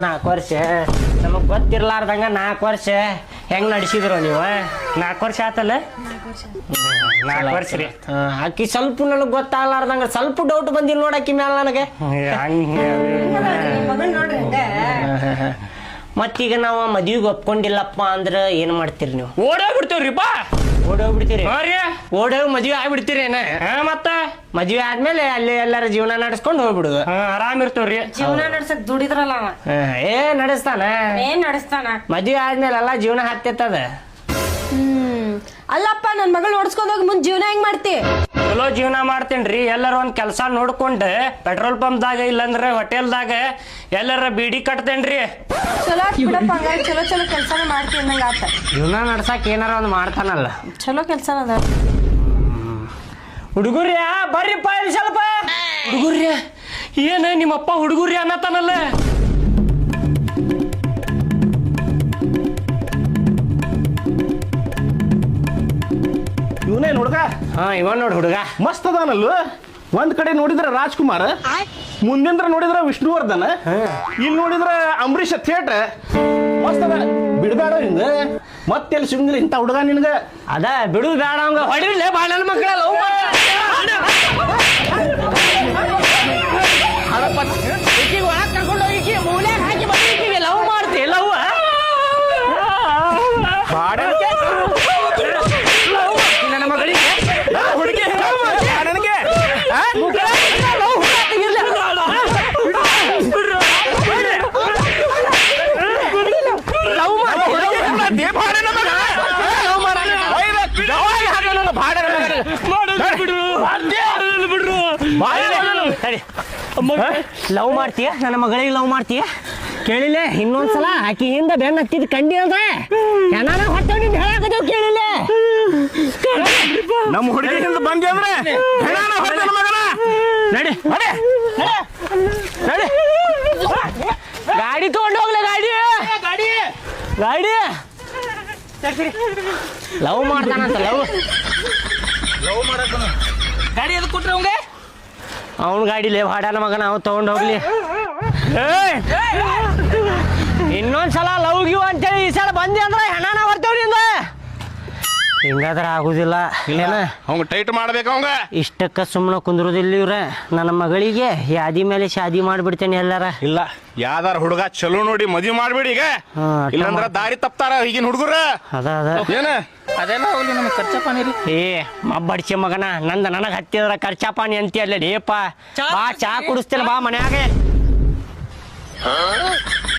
4 ವರ್ಷ ನಮಗ್ ಗೊತ್ತಿರ್ಲಾರ್ದಂಗ 4 ವರ್ಷ ಹೆಂಗ್ ನಡೆಸಿದ್ರು ನೀವು 4 ವರ್ಷ ಆತಲ್ಲ 4 ವರ್ಷ ರೀ ಆಕಿ ಸ್ವಲ್ಪ ನನಗ್ ಗೊತ್ತಾಗ್ಲಾರ್ದಂಗ ಸ್ವಲ್ಪ ಡೌಟ್ ಬಂದಿಲ್ಲ ನೋಡಕ್ಕಿ ಮ್ಯಾಲ ನನಗೆ ಮತ್ತೀಗ ನಾವು ಮದ್ವಿಗೆ ಒಪ್ಕೊಂಡಿಲ್ಲಪ್ಪ ಅಂದ್ರ ಏನ್ ಮಾಡ್ತೀರಿ ನೀವು? ಓಡೋಗ್ಬಿಡ್ತೇವ್ರಿಪ್ಪ. ಓಡೋಗ್ಬಿಡ್ತೀರಿ? ಓಡೋಗಿ ಮದ್ವೆ ಆಗ್ಬಿಡ್ತೀರಿ ಏನ? ಮತ್ತ ಮದ್ವೆ ಆದ್ಮೇಲೆ ಅಲ್ಲಿ ಎಲ್ಲಾರ ಜೀವನ ನಡೆಸ್ಕೊಂಡು ಹೋಗ್ಬಿಡುದು. ಆರಾಮ್ ಇರ್ತೇವ್ರಿ. ಜೀವನ ನಡ್ಸಕ್ ದುಡಿದ್ರಲ್ಲ ಅವ ನಡೆಸ್ತಾನ ಏನ್ ನಡೆಸ್ತಾನ? ಮದ್ವೆ ಆದ್ಮೇಲೆ ಎಲ್ಲಾ ಜೀವನ ಹತ್ತಿತ್ತದ. ಅಲ್ಲಪ್ಪ ನನ್ ಮಗಳು ಓಡಿಸ್ಕೊಂಡ್ ಹೋಗಿ ಮುಂದ್ ಜೀವನ ಹೆಂಗ್ ಮಾಡ್ತಿ? ಚಲೋ ಜೀವನ ಮಾಡ್ತೇನ್ರಿ. ಎಲ್ಲಾರ ಒಂದ್ ಕೆಲ್ಸ ನೋಡ್ಕೊಂಡ್ ಪೆಟ್ರೋಲ್ ಪಂಪ್ ದಾಗ ಇಲ್ಲಂದ್ರ ಹೋಟೆಲ್ದಾಗ ಎಲ್ಲಾರ ಬೀಡಿ ಕಟ್ತೇನ್ರಿ. ಚಲೋ ಬಿಡಪ್ಪ, ಹಂಗಾರೆ ಚಲೋ ಚಲೋ ಕೆಲ್ಸನ ಮಾಡ್ತಿ ಅಂದಂಗ ಆತ. ಜೀವನ ನಡ್ಸಾಕ್ ಏನಾರ ಒಂದ್ ಮಾಡ್ತಾನಲ್ಲ. ಚಲೋ ಕೆಲ್ಸನ ಅದ. ಹುಡುಗುರ್ಯ ಬರ್ರಿಪ್ಪ ಇಲ್ಲಿ ಸ್ವಲ್ಪ. ಹುಡುಗುರ್ಯ ಏನ ನಿಮ್ಮಪ್ಪ ಹುಡುಗುರ್ಯ ಅನ್ನತಾನಲ್ಲ? ಇವನೇ ಹುಡುಗ. ಇವನ್ ನೋಡ್ ಹುಡುಗ ಮಸ್ತ್ ಅದಾನಲ್ವ. ಒಂದ್ ಕಡೆ ನೋಡಿದ್ರ ರಾಜ್ಕುಮಾರ್, ಮುಂದಿಂದ್ರ ನೋಡಿದ್ರ ವಿಷ್ಣುವರ್ಧನ್, ಇಲ್ಲಿ ನೋಡಿದ್ರ ಅಂಬರೀಷ್ ಥಿಯೇಟರ್. ಮಸ್ತ್ ಅದ. ಬಿಡ್ಬೇಡ ಹಿಂಗ ಮತ್ತೆಲ್ಲಿ ಸಿಗಂಗಿಲ್ಲ ಇಂಥ ಹುಡುಗ ನಿನ್ಗ. ಅದ ಬಿಡುದು ಬೇಡ ಅವಂಗ ಹೊಡಿರ್ಲೆ ಬಾಳ ಮಕ್ಕಳ ಲವ್ ಕರ್ಕೊಂಡು ಹೋಗಿ ಮೂಲೆ ಹಾಕಿ ಬಂದಿರ್ತೀವಿ. ಲವ್ ಮಾಡ್ತೀವಿ ಲವ್ ನನ್ನ ಮಗಳಿಗೆ ಹುಡುಗಿ ನನಗೆ ಲವ್ ಮಾಡ್ತೀಯ? ನನ್ನ ಮಗಳಿಗೆ ಲವ್ ಮಾಡ್ತೀಯ? ಕೇಳಿಲ್ಲ ಇನ್ನೊಂದ್ಸಲ ಆಕಿ ಹಿಂದ ಬೆನ್ನ ಹತ್ತಿದ್ ಕಂಡಿ ಅಂದ್ರೆ ಏನಾರ ಹೊಟ್ಟೆ ಹೇಳಾಕದೇವ್. ಕೇಳಿಲ್ಲ ನಮ್ಮ ಹುಡುಗಿ ಹಿಂದೆ ಬಂದಿ ಅಂದ್ರೆ ನಡಿ ನಡಿ ಗಾಡಿ ತಗೊಂಡು ಹೋಗ್ಲೆ. ಗಾಡಿ ಗಾಡಿ ಲವ್ ಮಾಡ್ತಾನಂತ. ಲವ್ ಗಾಡಿ ಎದಕ್ ಕೊಟ್ರಿ ಅವಂಗ? ಅವನ್ ಗಾಡಿಲೇ ಭಾಡ್ಯಾನ ಮಗನ ಅವ್ ತಗೊಂಡ್ ಹೋಗ್ಲಿ. ಇನ್ನೊಂದ್ಸಲ ಲವ್ ಗಿವ್ ಅಂತೇಳಿ ಈ ಸಲ ಬಂದಿ ಅಂದ್ರ ಹೆಣಾನ ಬರ್ತೇವ್ರಿ. ಹಿಂಗಾದ್ರ ಆಗುದಿಲ್ಲ. ಇಲ್ಲೇನ ಅವಂಗ ಟೈಟ್ ಮಾಡ್ಬೇಕು. ಅವಂಗ ಇಷ್ಟಕ್ಕ ಸುಮ್ಮನೆ ಕುಂದ್ರುದಿಲ್ಲ ಇವ್ರ. ನನ್ನ ಮಗಳಿಗೆ ಯಾದಿ ಮೇಲೆ ಶಾದಿ ಮಾಡ್ಬಿಡ್ತೇನೆ ಎಲ್ಲಾರ. ಇಲ್ಲ, ಯಾವ್ದಾರ ಹುಡುಗ ಚಲೋ ನೋಡಿ ಮದ್ವಿ ಮಾಡ್ಬಿಡಿ ಈಗ. ಇಲ್ಲಂದ್ರ ದಾರಿ ತಪ್ತಾರ ಈಗಿನ ಹುಡುಗರ. ಅದ ಏನ ಅದೆಲ್ಲ ಹೋಗ್ಲಿ ನಮ್ಗೆ ಖರ್ಚಪಾನಿ ರೀ. ಮಬ್ಬಡಿಸಿ ಮಗನ ನನಗ್ ಹತ್ತಿದ್ರ ಖರ್ಚಾಪಾನಿ ಅಂತೀ ಅಲ್ಲ ಲೇಪ. ಬಾ ಚಾ ಕುಡಿಸ್ತೇನೆ ಬಾ ಮನ್ಯಾಗೆ.